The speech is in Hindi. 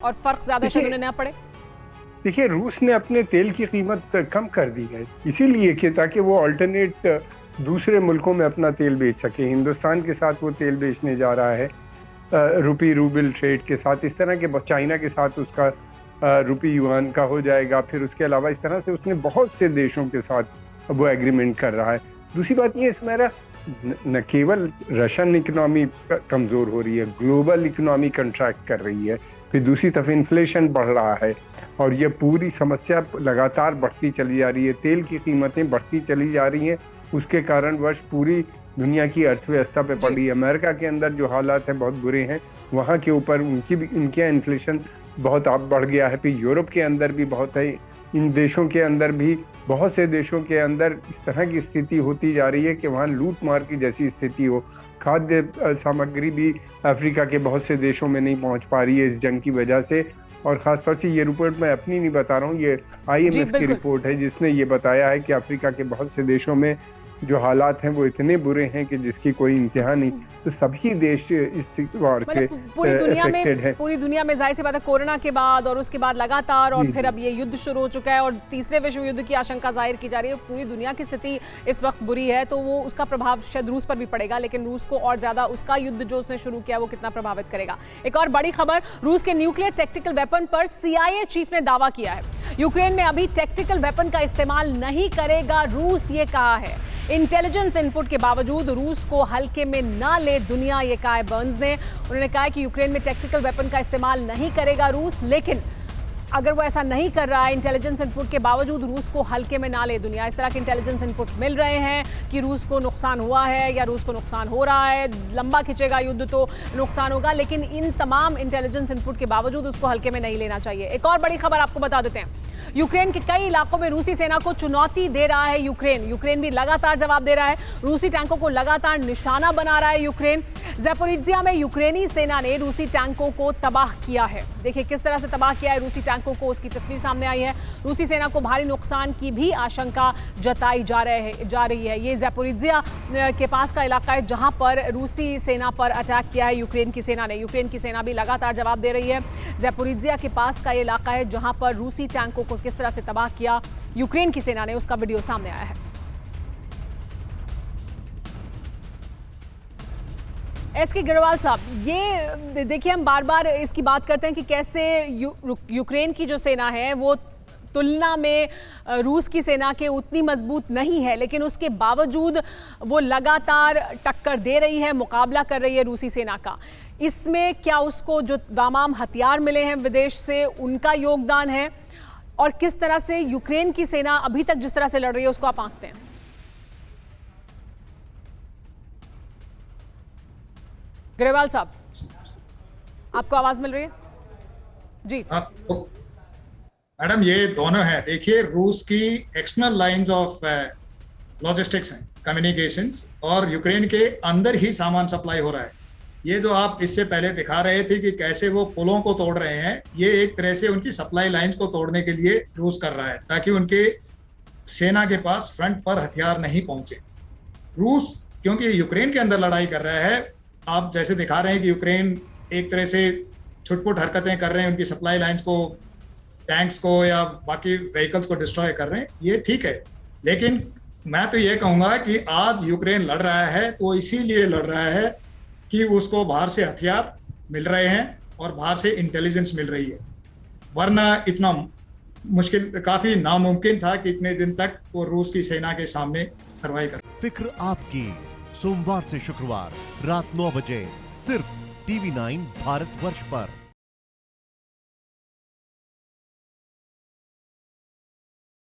और फर्क ज्यादा शायद उन्हें ना पड़े। देखिए, रूस ने अपने तेल की कीमत कम कर दी है इसीलिए कि ताकि वो अल्टरनेट दूसरे मुल्कों में अपना तेल बेच सके। हिंदुस्तान के साथ वो तेल बेचने जा रहा है रुपी रूबल ट्रेड के साथ। इस तरह के चाइना के साथ उसका रुपी युआन का हो जाएगा। फिर उसके अलावा इस तरह से उसने बहुत से देशों के साथ वो एग्रीमेंट कर रहा है। दूसरी बात ये इसमें न केवल रशियन इकोनॉमी कमज़ोर हो रही है, ग्लोबल इकोनॉमी कंट्रैक्ट कर रही है। फिर दूसरी तरफ इन्फ्लेशन बढ़ रहा है और ये पूरी समस्या लगातार बढ़ती चली जा रही है। तेल की कीमतें बढ़ती चली जा रही हैं, उसके कारण वर्ष पूरी दुनिया की अर्थव्यवस्था पे पड़ रही है। अमेरिका के अंदर जो हालात हैं बहुत बुरे हैं, वहाँ के ऊपर उनके यहाँ इन्फ्लेशन बहुत आप बढ़ गया है। फिर यूरोप के अंदर भी बहुत है, इन देशों के अंदर भी बहुत से देशों के अंदर इस तरह की स्थिति होती जा रही है कि वहाँ लूट मार की जैसी स्थिति हो। खाद्य सामग्री भी अफ्रीका के बहुत से देशों में नहीं पहुँच पा रही है इस जंग की वजह से। और ख़ासतौर से ये रिपोर्ट मैं अपनी नहीं बता रहा हूँ, ये IMF की रिपोर्ट है जिसने ये बताया है कि अफ्रीका के बहुत से देशों में जो हालात हैं वो इतने बुरे हैं कि जिसकी कोई इंतहा नहीं। तो सभी देश इस वार से अफेक्टेड है। पूरी दुनिया में जाहिर सी बात है, कोरोना के बाद और उसके बाद लगातार और फिर अब ये युद्ध शुरू हो चुका है और तीसरे विश्व युद्ध की आशंका जाहिर की जा रही है। पूरी दुनिया की स्थिति इस वक्त बुरी है, तो वो उसका प्रभाव शायद रूस पर भी पड़ेगा, लेकिन रूस को और ज्यादा उसका युद्ध जो उसने शुरू किया वो कितना प्रभावित करेगा। एक और बड़ी खबर, रूस के न्यूक्लियर टैक्टिकल वेपन पर CIA चीफ ने दावा किया है। यूक्रेन में अभी टैक्टिकल वेपन का इस्तेमाल नहीं करेगा रूस, ये कहा है। इंटेलिजेंस इनपुट के बावजूद रूस को हल्के में ना ले दुनिया, ये कहा है बर्न्स ने। उन्होंने कहा कि यूक्रेन में टैक्टिकल वेपन का इस्तेमाल नहीं करेगा रूस, लेकिन अगर वो ऐसा नहीं कर रहा है, इंटेलिजेंस इनपुट के बावजूद रूस को हल्के में ना ले दुनिया। इस तरह के इंटेलिजेंस इनपुट मिल रहे हैं कि रूस को नुकसान हुआ है या रूस को नुकसान हो रहा है, लंबा खिंचेगा युद्ध तो नुकसान होगा, लेकिन इन तमाम इंटेलिजेंस इनपुट के बावजूद उसको हल्के में नहीं लेना चाहिए। एक और बड़ी खबर आपको बता देते हैं, यूक्रेन के कई इलाकों में रूसी सेना को चुनौती दे रहा है यूक्रेन भी लगातार जवाब दे रहा है। रूसी टैंकों को लगातार निशाना बना रहा है यूक्रेन। ज़ैपोरिज्जिया में यूक्रेनी सेना ने रूसी टैंकों को तबाह किया है। देखिए किस तरह से तबाह किया है रूसी टैंकों को, उसकी तस्वीर सामने आई है। रूसी सेना को भारी नुकसान की भी आशंका जताई जा रही है। ये ज़ैपोरिज्जिया के पास का इलाका है जहां पर रूसी सेना पर अटैक किया है यूक्रेन की सेना ने। यूक्रेन की सेना भी लगातार जवाब दे रही है। ज़ैपोरिज्जिया के पास का इलाका है जहां पर रूसी टैंकों को किस तरह से तबाह किया यूक्रेन की सेना ने, उसका वीडियो सामने आया है। एसके गिरवाल साहब, ये देखिए हम बार बार इसकी बात करते हैं कि कैसे यूक्रेन की जो सेना है वो तुलना में रूस की सेना के उतनी मजबूत नहीं है, लेकिन उसके बावजूद वो लगातार टक्कर दे रही है, मुकाबला कर रही है रूसी सेना का। इसमें क्या उसको जो तमाम हथियार मिले हैं विदेश से उनका योगदान है, और किस तरह से यूक्रेन की सेना अभी तक जिस तरह से लड़ रही है उसको आप आंकते हैं? ग्रेवाल साहब, आपको आवाज मिल रही है? जी तो मैडम ये दोनों है। देखिए, रूस की एक्सटर्नल लाइंस ऑफ लॉजिस्टिक्स हैं, कम्युनिकेशंस, और यूक्रेन के अंदर ही सामान सप्लाई हो रहा है। ये जो आप इससे पहले दिखा रहे थे कि कैसे वो पुलों को तोड़ रहे हैं, ये एक तरह से उनकी सप्लाई लाइंस को तोड़ने के लिए रूस कर रहा है ताकि उनके सेना के पास फ्रंट पर हथियार नहीं पहुंचे। रूस क्योंकि यूक्रेन के अंदर लड़ाई कर रहा है, आप जैसे दिखा रहे हैं कि यूक्रेन एक तरह से छुटपुट हरकतें कर रहे हैं, उनकी सप्लाई लाइंस को, टैंक्स को या बाकी व्हीकल्स को डिस्ट्रॉय कर रहे हैं, ये ठीक है। लेकिन मैं तो ये कहूँगा कि आज यूक्रेन लड़ रहा है तो इसीलिए लड़ रहा है कि उसको बाहर से हथियार मिल रहे हैं और बाहर से इंटेलिजेंस मिल रही है, वरना इतना मुश्किल, काफी नामुमकिन था कि इतने दिन तक वो रूस की सेना के सामने सर्वाइव कर। फिक्र आपकी, सोमवार से शुक्रवार रात 9 बजे सिर्फ TV9 भारतवर्ष पर।